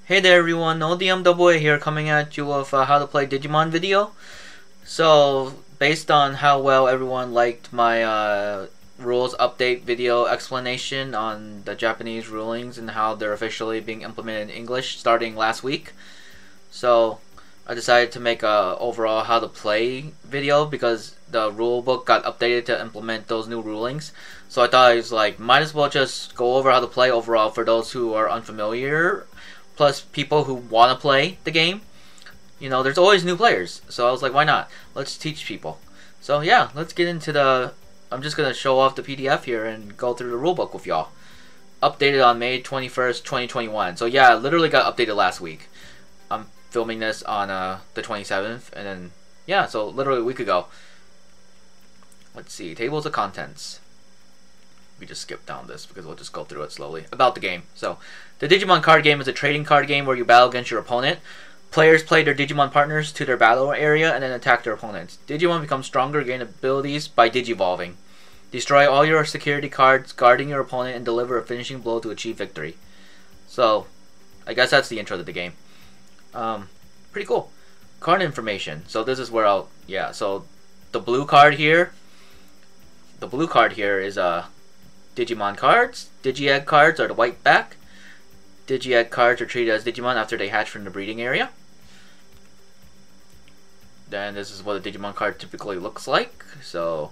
Hey there everyone, ODM here coming at you with a how to play Digimon video. So, based on how well everyone liked my rules update video explanation on the Japanese rulings and how they're officially being implemented in English starting last week. So, I decided to make a overall how to play video because the rule book got updated to implement those new rulings. So I thought I was like, might as well just go over how to play overall for those who are unfamiliar, plus people who want to play the game. You know, there's always new players, so I was like, why not? Let's teach people. So yeah, let's get into the... I'm just going to show off the PDF here and go through the rulebook with y'all. Updated on May 21st, 2021. So yeah, it literally got updated last week. I'm filming this on the 27th, and then, yeah, so literally a week ago. Let's see, tables of contents. We just skip down this because we'll just go through it slowly. About the game. So, the Digimon card game is a trading card game where you battle against your opponent. Players play their Digimon partners to their battle area and then attack their opponents. Digimon become stronger, gain abilities by digivolving. Destroy all your security cards, guarding your opponent, and deliver a finishing blow to achieve victory. So, I guess that's the intro to the game. Pretty cool. Card information. So this is where I'll... Yeah, so the blue card here... The blue card here is Digimon cards. Digi-Egg cards are the white back. Digi-Egg cards are treated as Digimon after they hatch from the breeding area. Then this is what a Digimon card typically looks like. So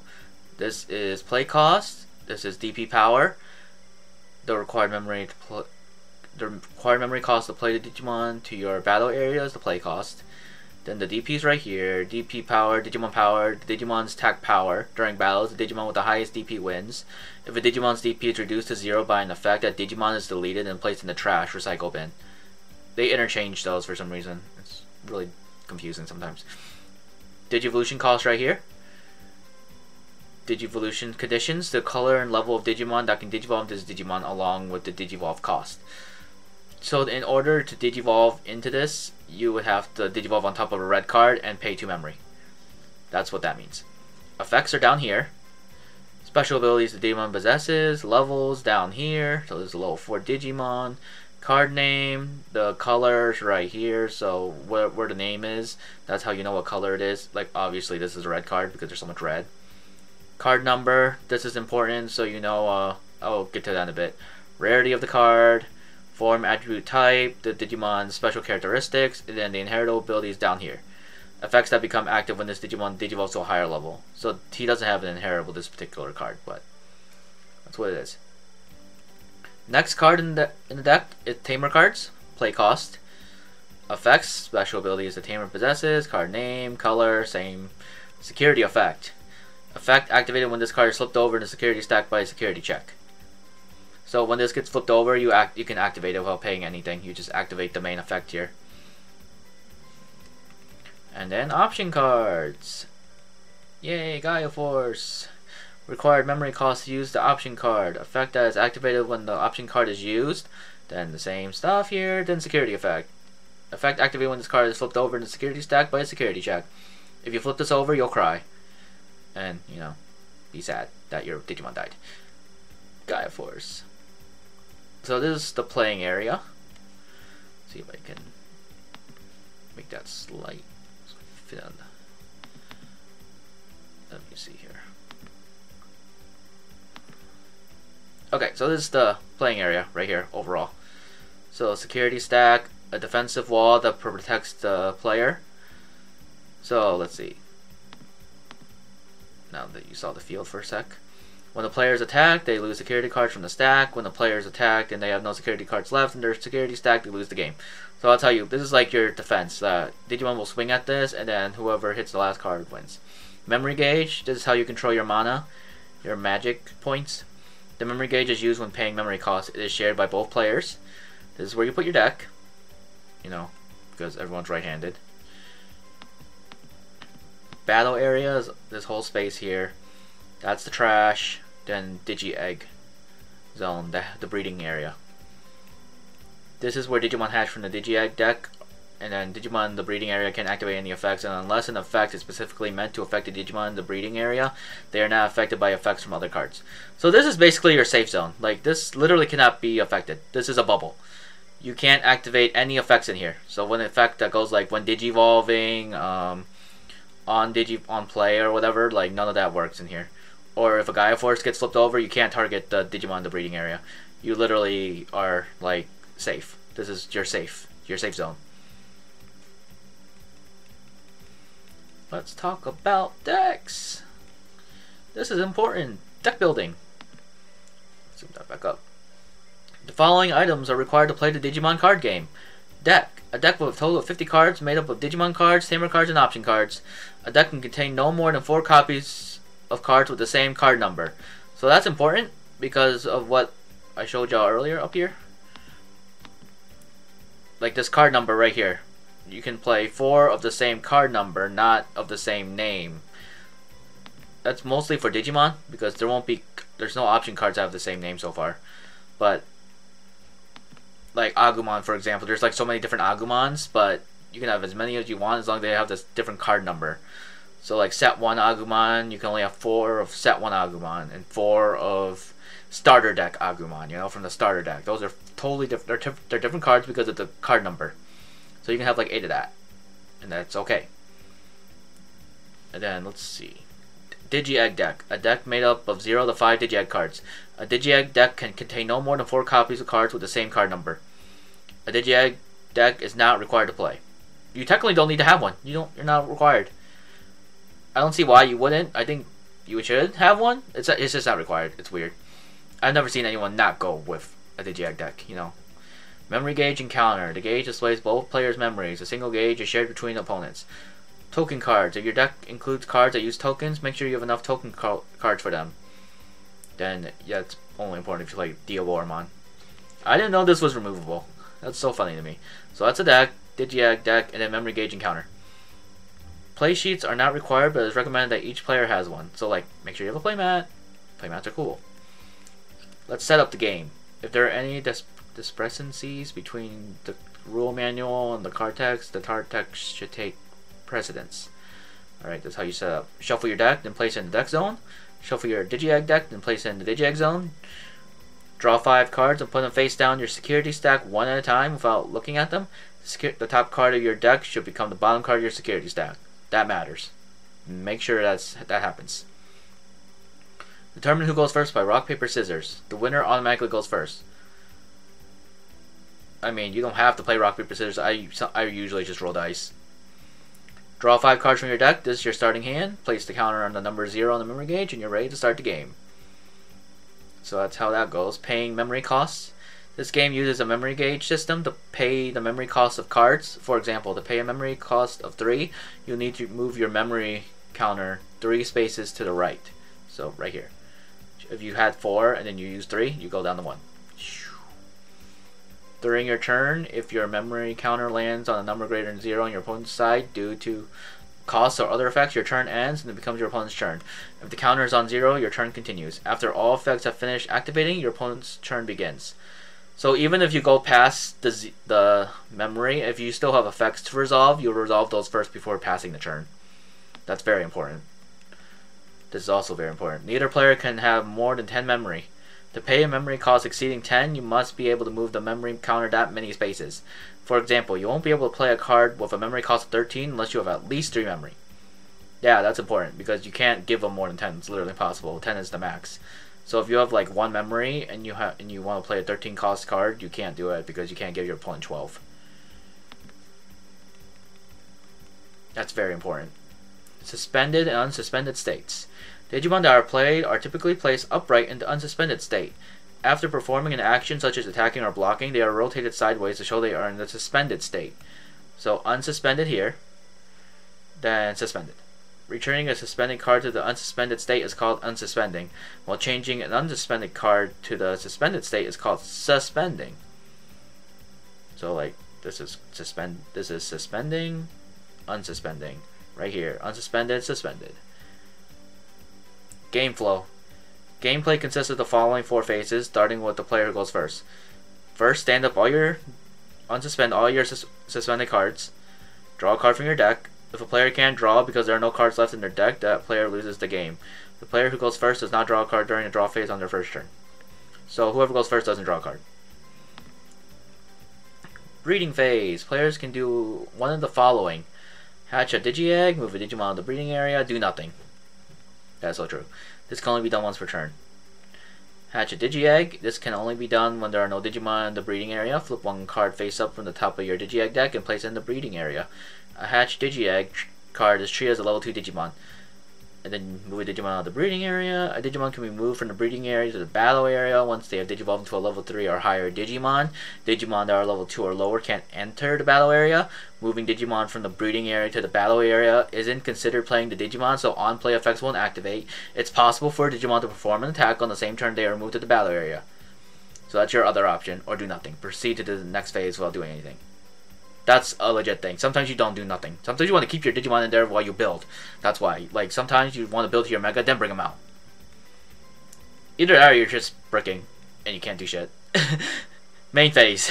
this is play cost. This is DP power. The required memory cost to play the Digimon to your battle area is the play cost. Then the DP's right here. DP power, the Digimon's attack power. During battles, the Digimon with the highest DP wins. If a Digimon's DP is reduced to 0 by an effect, that Digimon is deleted and placed in the trash recycle bin. They interchange those for some reason. It's really confusing sometimes. Digivolution cost right here. Digivolution conditions, the color and level of Digimon that can digivolve into this Digimon along with the Digivolve cost. So in order to digivolve into this, you would have to digivolve on top of a red card and pay 2 memory. That's what that means. Effects are down here. Special abilities the Digimon possesses. Levels down here. So there's a level 4 Digimon. Card name. The colors right here. So where the name is, that's how you know what color it is. Like obviously this is a red card because there's so much red. Card number. This is important so you know, I'll get to that in a bit. Rarity of the card. Form, attribute, type, the Digimon's special characteristics, and then the inheritable abilities down here. Effects that become active when this Digimon digivolves to a higher level. So he doesn't have an inheritable this particular card, but that's what it is. Next card in the deck is Tamer cards. Play cost. Effects, special abilities the Tamer possesses, card name, color, same. Security effect. Effect activated when this card is flipped over in the security stack by a security check. So when this gets flipped over, you can activate it without paying anything. You just activate the main effect here. And then option cards. Yay, Gaia Force. Required memory cost to use the option card. Effect that is activated when the option card is used. Then the same stuff here. Then security effect. Effect activated when this card is flipped over in the security stack by a security check. If you flip this over, you'll cry. And, you know, be sad that your Digimon died. Gaia Force. So this is the playing area. Let's see if I can make that slight fit on. Let me see here. Okay, so this is the playing area right here overall. So security stack, a defensive wall that protects the player. So let's see. Now that you saw the field for a sec. When the player is attacked, they lose security cards from the stack. When the player is attacked and they have no security cards left in their security stack, they lose the game. So I'll tell you, this is like your defense. Digimon will swing at this, and then whoever hits the last card wins. Memory gauge, this is how you control your mana, your magic points. The memory gauge is used when paying memory costs. It is shared by both players. This is where you put your deck. You know, because everyone's right-handed. Battle areas, this whole space here. That's the trash. Then Digi-Egg zone, the breeding area. This is where Digimon hatch from the Digi-Egg deck, and then Digimon the breeding area can activate any effects, and unless an effect is specifically meant to affect the Digimon in the breeding area, they are not affected by effects from other cards. So this is basically your safe zone. Like, this literally cannot be affected. This is a bubble. you can't activate any effects in here. So when an effect that goes like when digivolving, on play or whatever, like none of that works in here. Or if a Gaia Force gets flipped over, you can't target the Digimon in the breeding area. You literally are like safe. This is your safe zone. Let's talk about decks. This is important. Deck building. Zoom that back up. The following items are required to play the Digimon card game. Deck. A deck with a total of 50 cards made up of Digimon cards, Tamer cards, and option cards. A deck can contain no more than 4 copies of cards with the same card number. So that's important because of what I showed y'all earlier up here. Like this card number right here. You can play 4 of the same card number, not of the same name. That's mostly for Digimon because there's no option cards that have the same name so far. But like Agumon, for example, there's like so many different Agumons, but you can have as many as you want as long as they have this different card number. So like set 1 Agumon, you can only have 4 of set 1 Agumon and 4 of starter deck Agumon, you know, from the starter deck. Those are totally different. They're different cards because of the card number. So you can have like 8 of that, and that's okay. And then let's see. Digi-Egg deck. A deck made up of 0 to 5 Digi-Egg cards. A Digi-Egg deck can contain no more than 4 copies of cards with the same card number. A Digi-Egg deck is not required to play. You technically don't need to have one. You're not required. I don't see why you wouldn't. I think you should have one. It's just not required. It's weird. I've never seen anyone not go with a Digi-Egg deck, you know. Memory gauge and counter. The gauge displays both players' memories. A single gauge is shared between opponents. Token cards. If your deck includes cards that use tokens, make sure you have enough token cards for them. Then, yeah, it's only important if you play Diaboromon. I didn't know this was removable. That's so funny to me. So that's a deck, Digi-Egg deck, and then memory gauge and counter. Play sheets are not required, but it's recommended that each player has one. So, like, make sure you have a playmat. Playmats are cool. Let's set up the game. If there are any discrepancies between the rule manual and the card text, the card text should take precedence. Alright, that's how you set up. Shuffle your deck, then place it in the deck zone. Shuffle your Digi-Egg deck, then place it in the Digi-Egg zone. Draw 5 cards and put them face down your security stack one at a time without looking at them. The top card of your deck should become the bottom card of your security stack. That matters. Make sure that happens. Determine who goes first by rock, paper, scissors. The winner automatically goes first. I mean, you don't have to play rock, paper, scissors. I usually just roll dice. Draw 5 cards from your deck. This is your starting hand. Place the counter on the number 0 on the memory gauge, and you're ready to start the game. So that's how that goes. Paying memory costs. This game uses a memory gauge system to pay the memory cost of cards. For example, to pay a memory cost of 3, you'll need to move your memory counter 3 spaces to the right. So right here. If you had 4 and then you use 3, you go down to 1. During your turn, if your memory counter lands on a number greater than 0 on your opponent's side due to costs or other effects, your turn ends and it becomes your opponent's turn. If the counter is on 0, your turn continues. After all effects have finished activating, your opponent's turn begins. So even if you go past the memory, if you still have effects to resolve, you'll resolve those first before passing the turn. That's very important. This is also very important. Neither player can have more than 10 memory. To pay a memory cost exceeding 10, you must be able to move the memory counter that many spaces. For example, you won't be able to play a card with a memory cost of 13 unless you have at least 3 memory. Yeah, that's important because you can't give them more than 10. It's literally impossible. 10 is the max. So if you have like 1 memory and you want to play a 13 cost card, you can't do it because you can't give your opponent 12. That's very important. Suspended and unsuspended states. Digimon that are played are typically placed upright in the unsuspended state. After performing an action such as attacking or blocking, they are rotated sideways to show they are in the suspended state. So unsuspended here, then suspended. Returning a suspended card to the unsuspended state is called unsuspending, while changing an unsuspended card to the suspended state is called suspending. So like this is suspending, unsuspending. Right here, unsuspended, suspended. Game flow. Gameplay consists of the following 4 phases, starting with the player who goes first. First, unsuspend all your suspended cards. Draw a card from your deck. If a player can't draw because there are no cards left in their deck, that player loses the game. The player who goes first does not draw a card during the draw phase on their first turn. So whoever goes first doesn't draw a card. Breeding phase. Players can do one of the following. Hatch a Digi-Egg, move a Digimon to the breeding area, do nothing. That's so true. This can only be done once per turn. Hatch a Digi-Egg. This can only be done when there are no Digimon in the breeding area. Flip one card face up from the top of your Digi-Egg deck and place it in the breeding area. A hatched Digi-Egg card is treated as a level 2 Digimon. And then move a Digimon out of the breeding area. A Digimon can be moved from the breeding area to the battle area once they have Digivolved into a level 3 or higher Digimon. Digimon that are level 2 or lower can't enter the battle area. Moving Digimon from the breeding area to the battle area isn't considered playing the Digimon, so on-play effects won't activate. It's possible for a Digimon to perform an attack on the same turn they are moved to the battle area. So that's your other option, or do nothing. Proceed to the next phase without doing anything. That's a legit thing. Sometimes you don't do nothing. Sometimes you want to keep your Digimon in there while you build. That's why. Like, sometimes you want to build your Mega, then bring them out. Either that or you're just bricking, and you can't do shit. Main phase.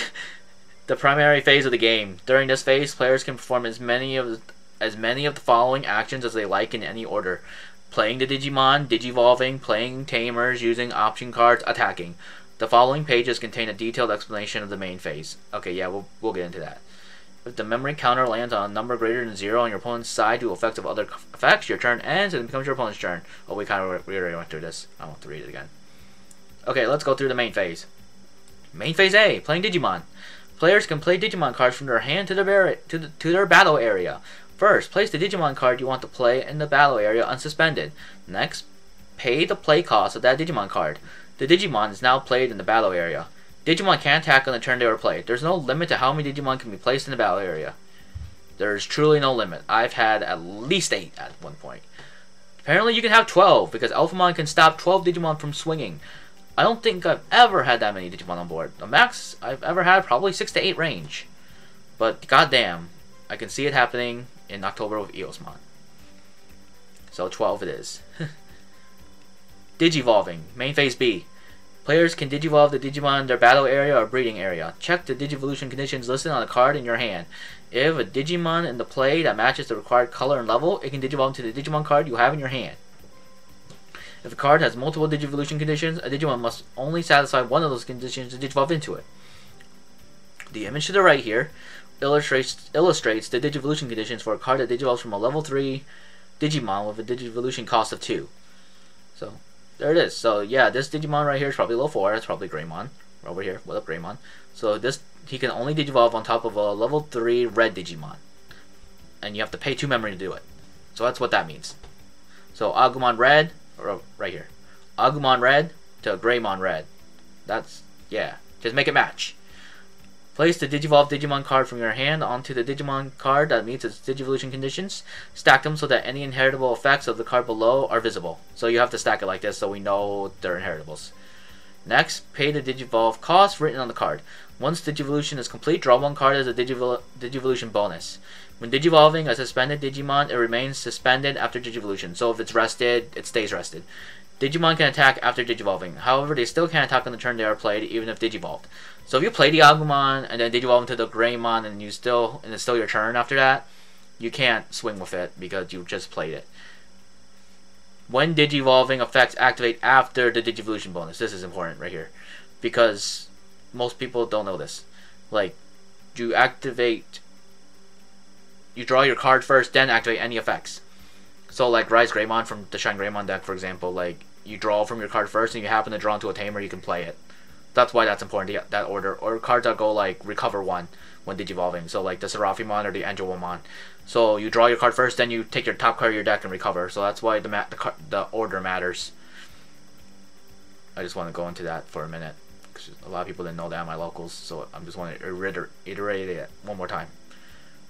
The primary phase of the game. During this phase, players can perform as many of the following actions as they like in any order. Playing the Digimon, Digivolving, playing Tamers, using option cards, attacking. The following pages contain a detailed explanation of the main phase. Okay, yeah, we'll get into that. If the memory counter lands on a number greater than 0 on your opponent's side due to effects of other effects, your turn ends and it becomes your opponent's turn. Oh, we already went through this. I don't have to read it again. Okay, let's go through the main phase. Main phase A, playing Digimon. Players can play Digimon cards from their hand to their battle area. First, place the Digimon card you want to play in the battle area unsuspended. Next, pay the play cost of that Digimon card. The Digimon is now played in the battle area. Digimon can attack on the turn they were played. There's no limit to how many Digimon can be placed in the battle area. There's truly no limit. I've had at least 8 at one point. Apparently you can have 12, because Alphamon can stop 12 Digimon from swinging. I don't think I've ever had that many Digimon on board. The max I've ever had, probably 6 to 8 range. But goddamn, I can see it happening in October with Eosmon. So 12 it is. Digivolving, main phase B. Players can Digivolve the Digimon in their battle area or breeding area. Check the Digivolution conditions listed on the card in your hand. If a Digimon in the play that matches the required color and level, it can Digivolve into the Digimon card you have in your hand. If a card has multiple Digivolution conditions, a Digimon must only satisfy one of those conditions to Digivolve into it. The image to the right here illustrates the Digivolution conditions for a card that Digivolves from a level 3 Digimon with a Digivolution cost of 2. So, there it is. So yeah, this Digimon right here is probably level 4. That's probably Greymon. Over here. What up, Greymon? So he can only Digivolve on top of a level 3 red Digimon. And you have to pay 2 memory to do it. So that's what that means. So Agumon red, or right here. Agumon red to Greymon red. That's, yeah. Just make it match. Place the Digivolve Digimon card from your hand onto the Digimon card that meets its Digivolution conditions. Stack them so that any inheritable effects of the card below are visible. So you have to stack it like this so we know they're inheritables. Next, pay the Digivolve cost written on the card. Once Digivolution is complete, draw 1 card as a Digivolution bonus. When Digivolving a suspended Digimon, it remains suspended after Digivolution. So if it's rested, it stays rested. Digimon can attack after Digivolving. However, they still can't attack on the turn they are played, even if Digivolved. So if you play the Agumon and then Digivolve into the Greymon and it's still your turn after that, you can't swing with it because you just played it. When Digivolving effects activate after the Digivolution bonus, this is important right here, because most people don't know this. Like, you draw your card first, then activate any effects. So like Rise Greymon from the Shine Greymon deck, for example, like you draw from your card first and you happen to draw into a Tamer, you can play it. That's why that's important, that order. Or cards that go like Recover 1 when Digivolving. So like the Seraphimon or the Angelomon. So you draw your card first, then you take your top card of your deck and recover. So that's why the order matters. I just want to go into that for a minute, because a lot of people didn't know that at my locals. So I'm just want to iterate it one more time.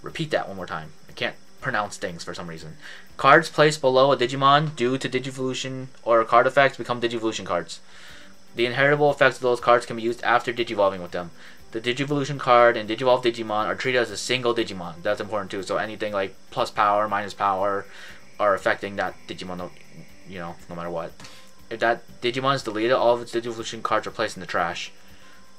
Repeat that one more time. I can't pronounce things for some reason. Cards placed below a Digimon due to Digivolution or card effects become Digivolution cards. The inheritable effects of those cards can be used after Digivolving with them. The Digivolution card and Digivolve Digimon are treated as a single Digimon. That's important too. So anything like plus power, minus power are affecting that Digimon, you know, no matter what. If that Digimon is deleted, all of its Digivolution cards are placed in the trash.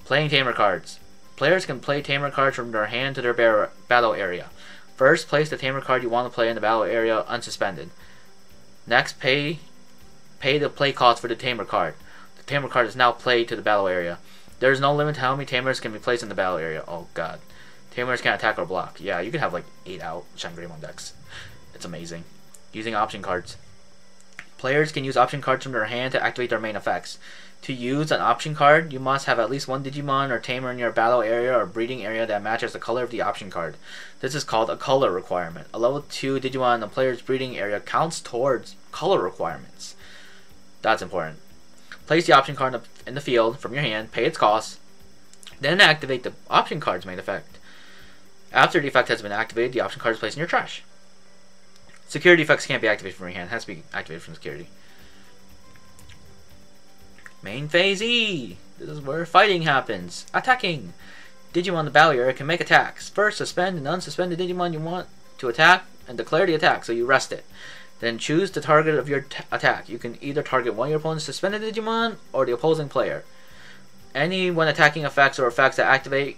Playing Tamer cards. Players can play Tamer cards from their hand to their battle area. First, place the Tamer card you want to play in the battle area unsuspended. Next, pay the play cost for the Tamer card. The Tamer card is now played to the battle area. There is no limit to how many Tamers can be placed in the battle area. Oh god. Tamers can attack or block. Yeah, you can have like 8 out Shine Greymon decks. It's amazing. Using option cards. Players can use option cards from their hand to activate their main effects. To use an option card, you must have at least one Digimon or Tamer in your battle area or breeding area that matches the color of the option card. This is called a color requirement. A level 2 Digimon in the player's breeding area counts towards color requirements. That's important. Place the option card in the field from your hand, pay its cost, then activate the option card's main effect. After the effect has been activated, the option card is placed in your trash. Security effects can't be activated from your hand. It has to be activated from security. Main phase E. This is where fighting happens. Attacking. Digimon in the battle area can make attacks. First, suspend and unsuspend the Digimon you want to attack and declare the attack, so you rest it. Then choose the target of your attack. You can either target one of your opponent's suspended Digimon or the opposing player. When attacking effects or effects that activate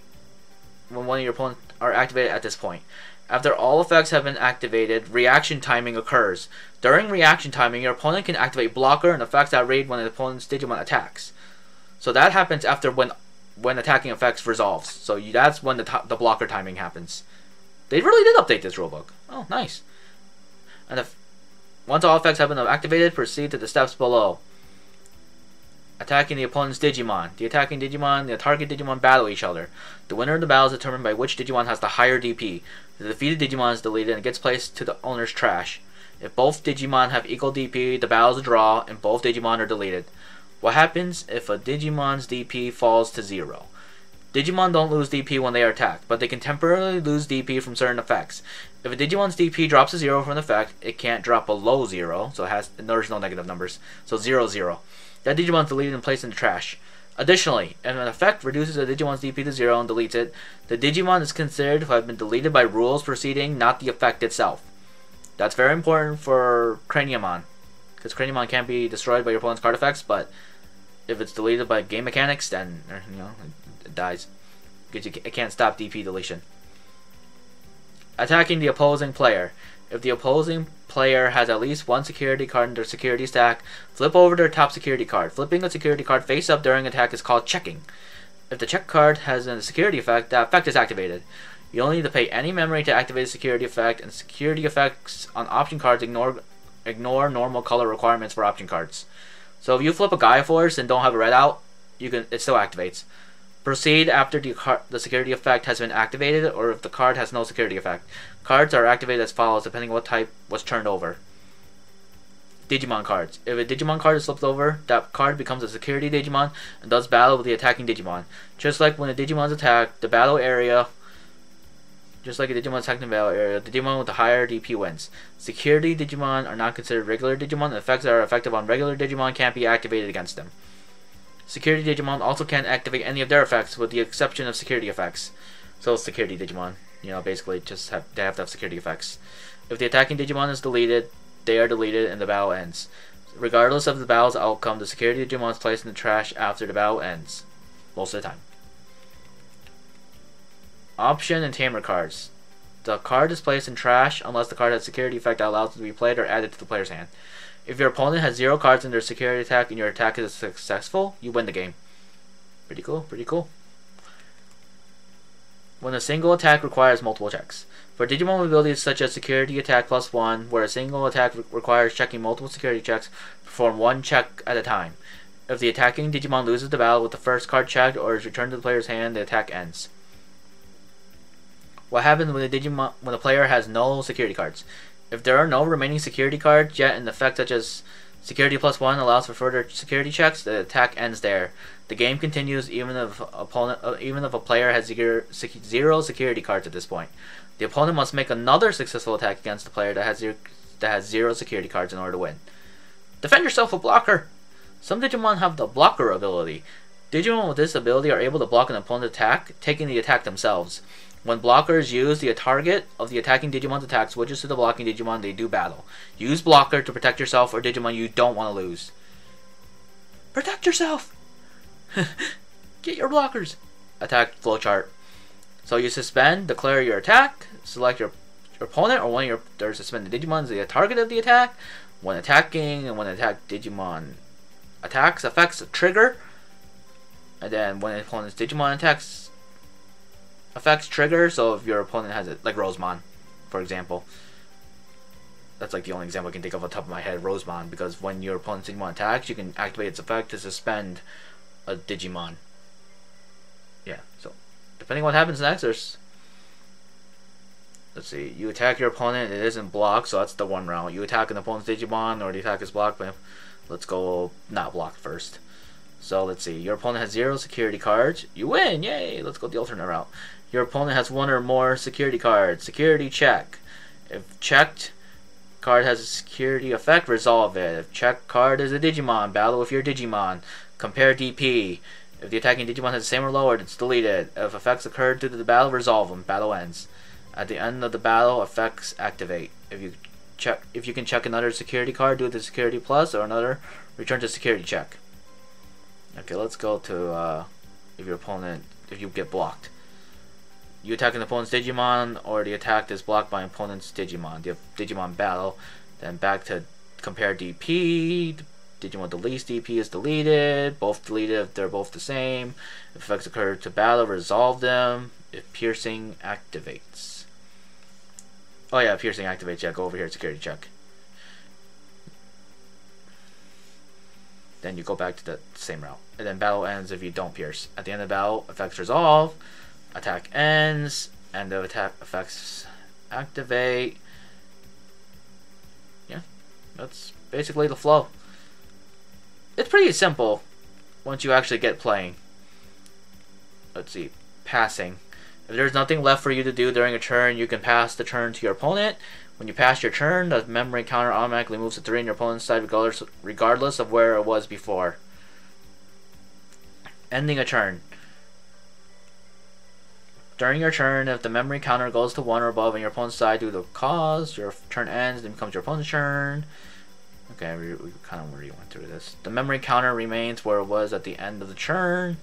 when one of your opponents are activated at this point. After all effects have been activated, reaction timing occurs. During reaction timing, your opponent can activate blocker and effects that raid when the opponent's Digimon attacks. So that happens after when attacking effects resolves. So that's when the blocker timing happens. They really did update this rulebook. Oh, nice. And once all effects have been activated, proceed to the steps below. Attacking the opponent's Digimon. The attacking Digimon and the target Digimon battle each other. The winner of the battle is determined by which Digimon has the higher DP. The defeated Digimon is deleted and gets placed to the owner's trash. If both Digimon have equal DP, the battle is a draw and both Digimon are deleted. What happens if a Digimon's DP falls to 0? Digimon don't lose DP when they are attacked, but they can temporarily lose DP from certain effects. If a Digimon's DP drops to 0 from an effect, it can't drop below 0, so there's no negative numbers. So 0, 0. That Digimon is deleted and placed in the trash. Additionally, if an effect reduces a Digimon's DP to 0 and deletes it, the Digimon is considered to have been deleted by rules proceeding, not the effect itself. That's very important for Craniumon, because Craniumon can't be destroyed by your opponent's card effects, but if it's deleted by game mechanics, then it dies. Because it can't stop DP deletion. Attacking the opposing player. If the opposing player has at least one security card in their security stack, flip over their top security card. Flipping a security card face up during attack is called checking. If the check card has a security effect, that effect is activated. You only need to pay any memory to activate a security effect, and security effects on option cards ignore normal color requirements for option cards. So if you flip a Gaia Force and don't have a red out, it still activates. Proceed after the security effect has been activated, or if the card has no security effect. Cards are activated as follows, depending on what type was turned over. Digimon cards. If a Digimon card is flipped over, that card becomes a security Digimon and does battle with the attacking Digimon. Just like when a Digimon's attacked, the battle area. Just like a Digimon attacked in the battle area, the Digimon with the higher DP wins. Security Digimon are not considered regular Digimon, and effects that are effective on regular Digimon can't be activated against them. Security Digimon also can't activate any of their effects with the exception of security effects. So security Digimon, basically they have to have security effects. If the attacking Digimon is deleted, they are deleted and the battle ends. Regardless of the battle's outcome, the security Digimon is placed in the trash after the battle ends. Most of the time. Option and Tamer cards. The card is placed in trash unless the card has security effect that allows it to be played or added to the player's hand. If your opponent has 0 cards in their security attack and your attack is successful, you win the game. Pretty cool, pretty cool. When a single attack requires multiple checks. For Digimon abilities such as Security Attack +1, where a single attack requires checking multiple security checks, perform one check at a time. If the attacking Digimon loses the battle with the first card checked or is returned to the player's hand, the attack ends. What happens when the player has no security cards? If there are no remaining security cards yet, an effect such as Security +1 allows for further security checks, the attack ends there. The game continues even if a player has 0 security cards at this point. The opponent must make another successful attack against the player that has 0 security cards in order to win. Defend yourself with blocker. Some Digimon have the blocker ability. Digimon with this ability are able to block an opponent's attack, taking the attack themselves. When blocker is used, the target of the attacking Digimon's attack switches to the blocking Digimon. They do battle. Use blocker to protect yourself or Digimon you don't want to lose. Protect yourself! Get your blockers! Attack flowchart. So you suspend, declare your attack, select your opponent or one of their suspended Digimons the target of the attack. When attacking and when attacked Digimon attacks, effects a trigger. And then when an opponent's Digimon attacks effects trigger. So if your opponent has it, like Rosemon, for example. That's like the only example I can think of on top of my head, Rosemon, because when your opponent's Digimon attacks, you can activate its effect to suspend a Digimon. Yeah, so depending on what happens next, there's... Let's see, you attack your opponent, it isn't blocked, so that's the one route. You attack an opponent's Digimon, or the attack is blocked, but let's go not blocked first. So let's see, your opponent has 0 security cards, you win, yay! Let's go the alternate route. Your opponent has 1 or more security cards, security check. If checked, card has a security effect, resolve it. If checked card is a Digimon, battle with your Digimon. Compare DP. If the attacking Digimon has the same or lower, it's deleted. If effects occurred due to the battle, resolve them. Battle ends. At the end of the battle, effects activate. If you can check another security card, do the security plus, or another, return to security check. Okay, let's go to if you get blocked. You attack an opponent's Digimon, or the attack is blocked by an opponent's Digimon. The Digimon battle, then back to compare DP. Digimon deletes DP is deleted. Both deleted if they're both the same. If effects occur to battle, resolve them. If piercing activates. Oh yeah, piercing activates. Yeah, go over here, security check. Then you go back to the same route. And then battle ends if you don't pierce. At the end of the battle, effects resolve. Attack ends, and the attack effects activate. Yeah, that's basically the flow. It's pretty simple once you actually get playing. Let's see, passing. If there's nothing left for you to do during a turn, you can pass the turn to your opponent. When you pass your turn, the memory counter automatically moves to 3 on your opponent's side regardless of where it was before. Ending a turn. During your turn, if the memory counter goes to 1 or above on your opponent's side due to cause, your turn ends, then becomes your opponent's turn. Okay, we kind of already went through this. The memory counter remains where it was at the end of the turn.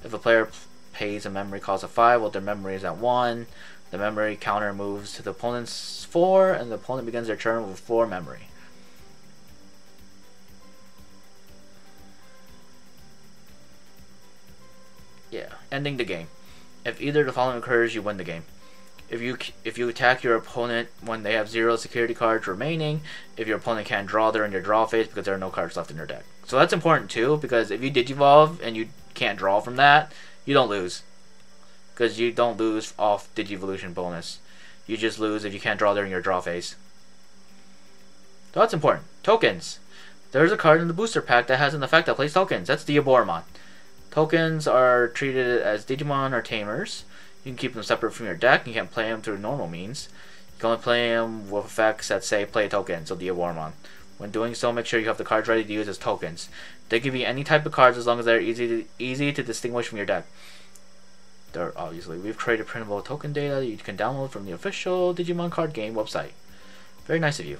If a player pays a memory cost of 5 while their memory is at 1, the memory counter moves to the opponent's 4, and the opponent begins their turn with 4 memory. Yeah, ending the game. If either of the following occurs, you win the game. If you attack your opponent when they have 0 security cards remaining, if your opponent can't draw, they're in your draw phase because there are no cards left in your deck. So that's important too, because if you Digivolve and you can't draw from that, you don't lose. Because you don't lose off Digivolution bonus. You just lose if you can't draw during your draw phase. So that's important. Tokens. There's a card in the booster pack that has an effect that plays tokens. That's Diaboromon. Tokens are treated as Digimon or Tamers. You can keep them separate from your deck. You can't play them through normal means. You can only play them with effects that say play a token, so Diaboromon. When doing so, make sure you have the cards ready to use as tokens. They can be any type of cards as long as they're easy to distinguish from your deck. Obviously, we've created printable token data that you can download from the official Digimon card game website. Very nice of you.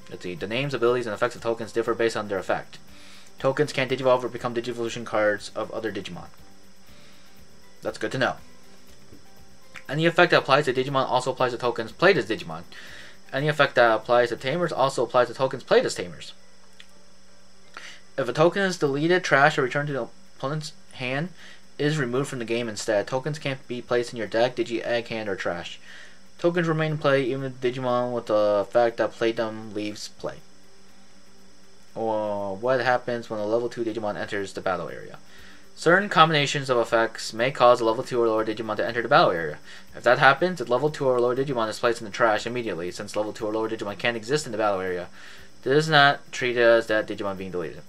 Let's see. The names, abilities, and effects of tokens differ based on their effect. Tokens can't Digivolve or become Digivolution cards of other Digimon. That's good to know. Any effect that applies to Digimon also applies to tokens played as Digimon. Any effect that applies to Tamers also applies to tokens played as Tamers. If a token is deleted, trashed, or returned to the opponent's hand, it is removed from the game instead. Tokens can't be placed in your deck, Digi-Egg, hand, or trash. Tokens remain in play even if Digimon with the effect that played them leaves play. Or what happens when a level 2 Digimon enters the battle area. Certain combinations of effects may cause a level 2 or lower Digimon to enter the battle area. If that happens, the level 2 or lower Digimon is placed in the trash immediately, since level 2 or lower Digimon can't exist in the battle area. This is not treated as that Digimon being deleted.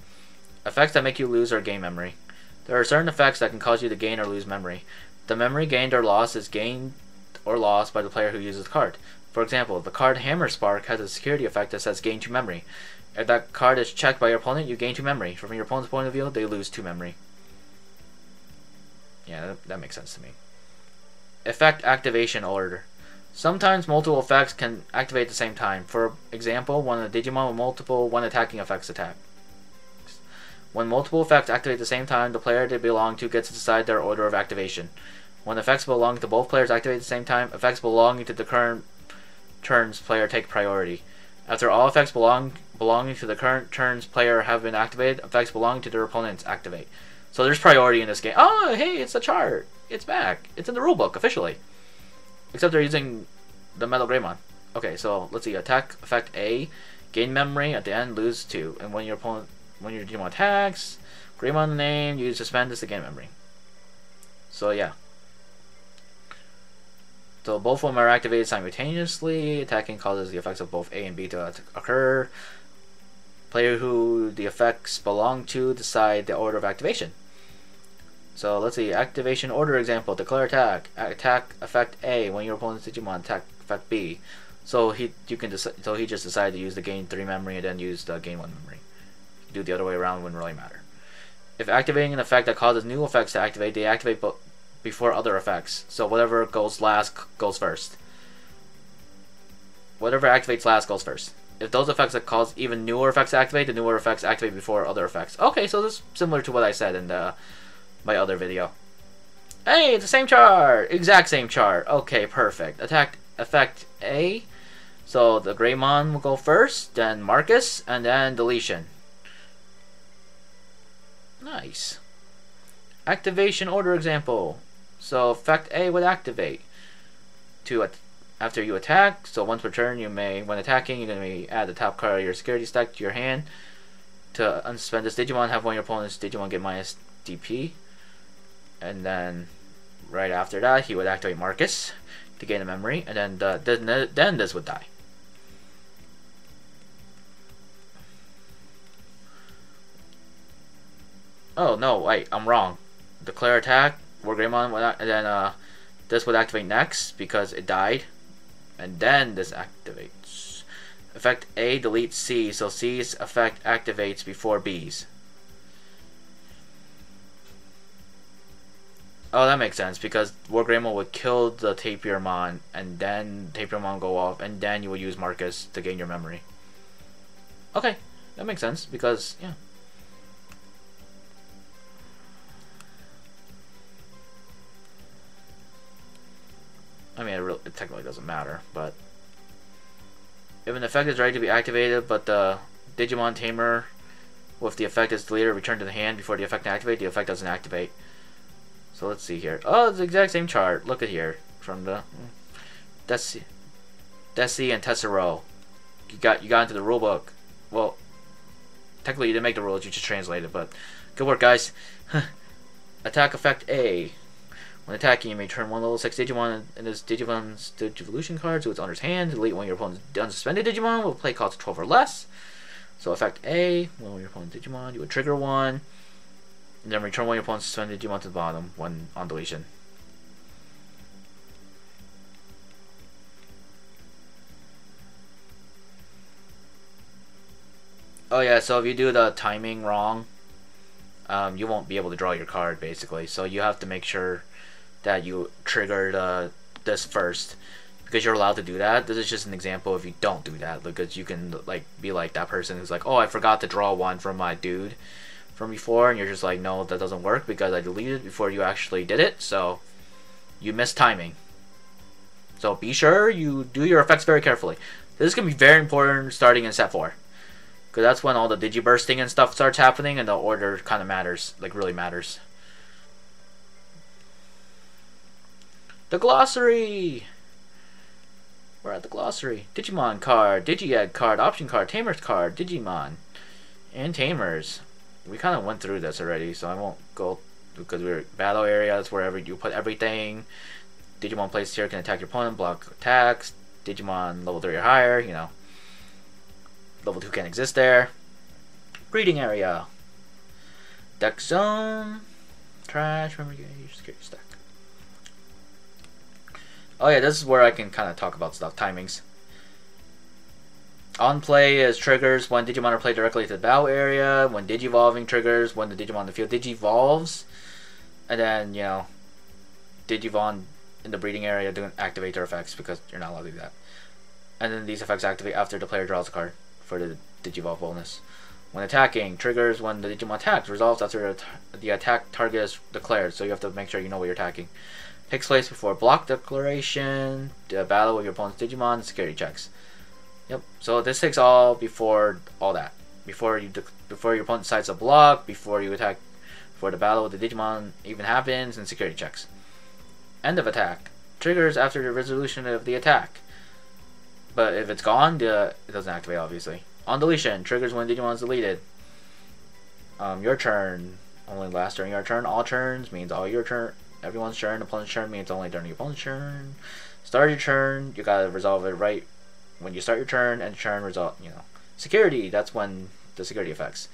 Effects that make you lose or gain memory. There are certain effects that can cause you to gain or lose memory. The memory gained or lost is gained or lost by the player who uses the card. For example, the card Hammer Spark has a security effect that says gain 2 memory. If that card is checked by your opponent, you gain 2 memory. From your opponent's point of view, they lose 2 memory. Yeah, that makes sense to me. Effect activation order. Sometimes multiple effects can activate at the same time. For example, when a Digimon with multiple one attacking effects attack. When multiple effects activate at the same time, the player they belong to gets to decide their order of activation. When effects belonging to both players activate at the same time, effects belonging to the current turn's player take priority. After all effects belonging to the current turn's player have been activated, effects belonging to their opponents activate. So there's priority in this game. Oh, hey, it's a chart. It's back. It's in the rulebook officially. Except they're using the Metal Greymon. Okay, so let's see. Attack effect A, gain memory at the end, lose 2, and when your Digimon attacks, Greymon name, you suspend this to gain memory. So yeah. So both of them are activated simultaneously. Attacking causes the effects of both A and B to occur. Player who the effects belong to decide the order of activation. So let's see. Activation order example. Declare attack. Attack effect A when your opponent's Digimon attack effect B. So he just decided to use the gain 3 memory and then use the gain 1 memory. Do the other way around wouldn't really matter. If activating an effect that causes new effects to activate, they activate before other effects. So whatever goes last goes first. Whatever activates last goes first. If those effects that cause even newer effects to activate, the newer effects activate before other effects. Okay, so this is similar to what I said in my other video. Hey, it's the same chart! Exact same chart. Okay, perfect. Attack effect A. So the Greymon will go first, then Marcus, and then deletion. Nice. Activation order example. So effect A would activate after you attack. So once per turn, when attacking, you're going to add the top card of your security stack to your hand. To unsuspend this Digimon, have one of your opponent's Digimon get minus DP. And then right after that, he would activate Marcus to gain a memory, and then this would die. Oh no, wait, I'm wrong. Declare attack, War Greymon, and then this would activate next because it died, and then this activates. Effect A deletes C, so C's effect activates before B's. Oh, that makes sense because War Greymon would kill the Tapirmon, and then Tapirmon go off, and then you would use Marcus to gain your memory. Okay, that makes sense because yeah. I mean, it technically doesn't matter, but if an effect is ready to be activated, but the Digimon Tamer with the effect is deleted or returned to the hand before the effect activates, the effect doesn't activate. So let's see here. Oh, it's the exact same chart. Look at here from the Desi and Tessero. You got into the rulebook. Well, technically you didn't make the rules, you just translated, but good work, guys. Attack effect A. When attacking, you may turn one level 6 Digimon in this Digimon's Digivolution card to its owner's hand. Delete one of your opponent's unsuspended Digimon with play cost 12 or less. So effect A, when your opponent's Digimon, you would trigger one. And then return one of your opponent's suspended Digimon to the bottom when on deletion. Oh yeah, so if you do the timing wrong, you won't be able to draw your card basically. So you have to make sure that you trigger this first, because you're allowed to do that. This is just an example if you don't do that, because you can like be like that person who's like, oh, I forgot to draw one from my dude from before, and you're just like, no, that doesn't work because I deleted it before you actually did it, so you missed timing. So be sure you do your effects very carefully. This is going to be very important starting in set 4, because that's when all the digibursting and stuff starts happening, and the order kind of matters, like really matters. The glossary! We're at the glossary. Digimon card, Digi-Egg card, option card, Tamers card, Digimon, and Tamers. We kind of went through this already, so I won't go, because we're battle area, that's wherever you put everything. Digimon placed here can attack your opponent, block attacks. Digimon level 3 or higher, you know. Level 2 can't exist there. Breeding area. Deck zone. Trash, remember you use security stack. Oh yeah, this is where I can kind of talk about stuff. Timings. On play is triggers when Digimon are played directly to the battle area. When Digivolving triggers when the Digimon in the field Digivolves. And then, you know, Digivolve in the breeding area don't activate their effects because you're not allowed to do that. And then these effects activate after the player draws a card for the Digivolve bonus. When attacking, triggers when the Digimon attacks. Resolves after the attack target is declared, so you have to make sure you know what you're attacking. Takes place before block declaration, the battle with your opponent's Digimon, and security checks. Yep. So this takes all before all that. Before your opponent decides to block, before you attack before the battle with the Digimon even happens, and security checks. End of attack. Triggers after the resolution of the attack. But if it's gone, it doesn't activate, obviously. On deletion, triggers when Digimon is deleted. Your turn only lasts during your turn. All turns means all your turn. Everyone's turn. Opponent's turn means only during your opponent's turn. Start your turn, you gotta resolve it right when you start your turn, and turn result, Security, that's when the security effects.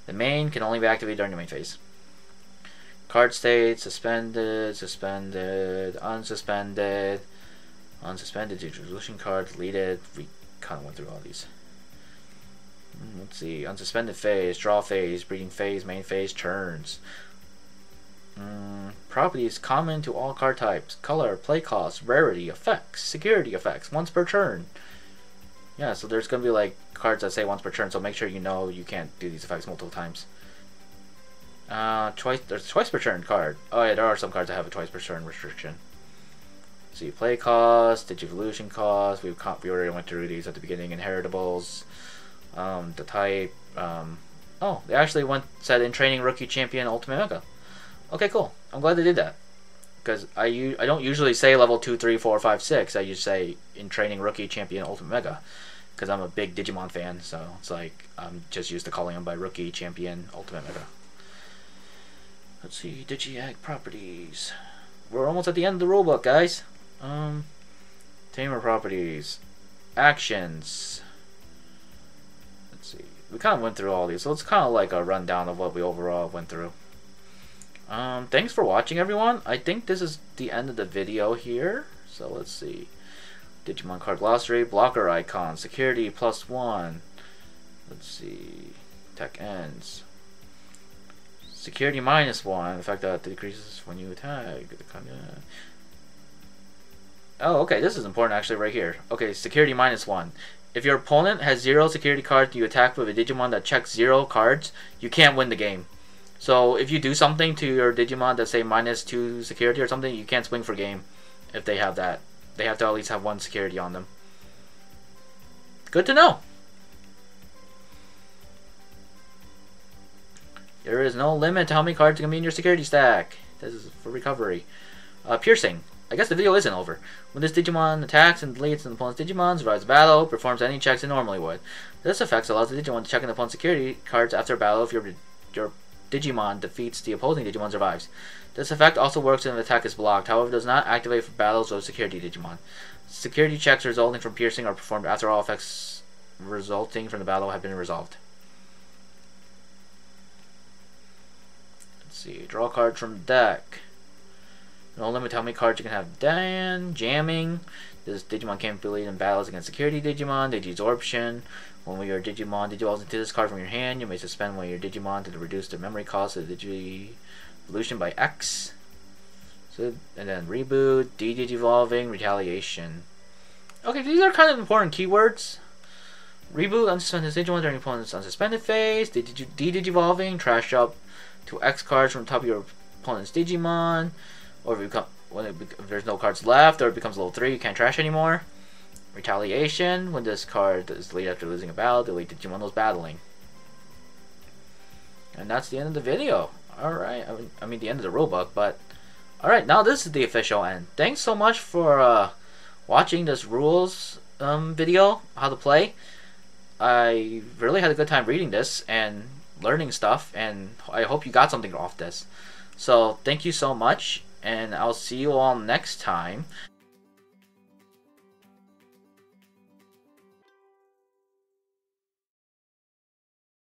The main can only be activated during the main phase. Card state, suspended, suspended, unsuspended, unsuspended, resolution card, deleted. We kind of went through all these. Let's see, unsuspended phase, draw phase, breeding phase, main phase, turns. Properties common to all card types. Color, play cost, rarity, effects, security effects, once per turn. Yeah, so there's going to be like cards that say once per turn, so make sure you know you can't do these effects multiple times. There's twice per turn card. Oh yeah, there are some cards that have a twice per turn restriction. See, play cost, Digivolution cost, we already went through these at the beginning. Inheritables, the type, oh, they actually said in training rookie champion ultimate mega. Okay, cool. I'm glad they did that. Because I don't usually say level 2, 3, 4, 5, 6. I usually say in training rookie champion ultimate mega. Because I'm a big Digimon fan, so it's like I'm just used to calling them by rookie champion ultimate mega. Let's see, Digi-Egg properties. We're almost at the end of the rulebook, guys. Tamer properties. Actions. Let's see. We kind of went through all these, so it's kind of like a rundown of what we overall went through. Thanks for watching, everyone. I think this is the end of the video here. So let's see. Digimon card glossary, blocker icon, security +1. Let's see. Tech ends. Security -1. The fact that decreases when you attack. Oh, okay. This is important actually right here. Okay, security -1. If your opponent has 0 security cards and you attack with a Digimon that checks 0 cards, you can't win the game. So if you do something to your Digimon that say -2 security or something, you can't swing for game if they have that. They have to at least have 1 security on them. Good to know. There is no limit to how many cards can be in your security stack. This is for recovery. Piercing. I guess the video isn't over. When this Digimon attacks and deletes an opponent's Digimon, survives a battle, performs any checks it normally would. This effect allows the Digimon to check an opponent's security cards after a battle if your Digimon defeats the opposing Digimon survives. This effect also works when an attack is blocked, however does not activate for battles with security Digimon. Security checks resulting from piercing are performed after all effects resulting from the battle have been resolved. Let's see, draw cards from deck. No limit to how many cards you can have. Jamming. This Digimon can't be lead in battles against security Digimon. Digisorption. When your Digimon digivolves into this card from your hand, you may suspend one of your Digimon to reduce the memory cost of the Digivolution by X. So, and then reboot, de-digivolving, retaliation. Okay, these are kind of important keywords. Reboot, unsuspend this Digimon during your opponent's unsuspended phase. De-digivolving, trash up 2 X cards from the top of your opponent's Digimon. Or if there's no cards left, or it becomes level 3, you can't trash anymore. Retaliation, when this card is deleted after losing a battle, delete Digimon was battling. And that's the end of the video. Alright, I mean the end of the rulebook, but... Alright, now this is the official end. Thanks so much for watching this rules video, how to play. I really had a good time reading this and learning stuff, and I hope you got something off this. So, thank you so much, and I'll see you all next time.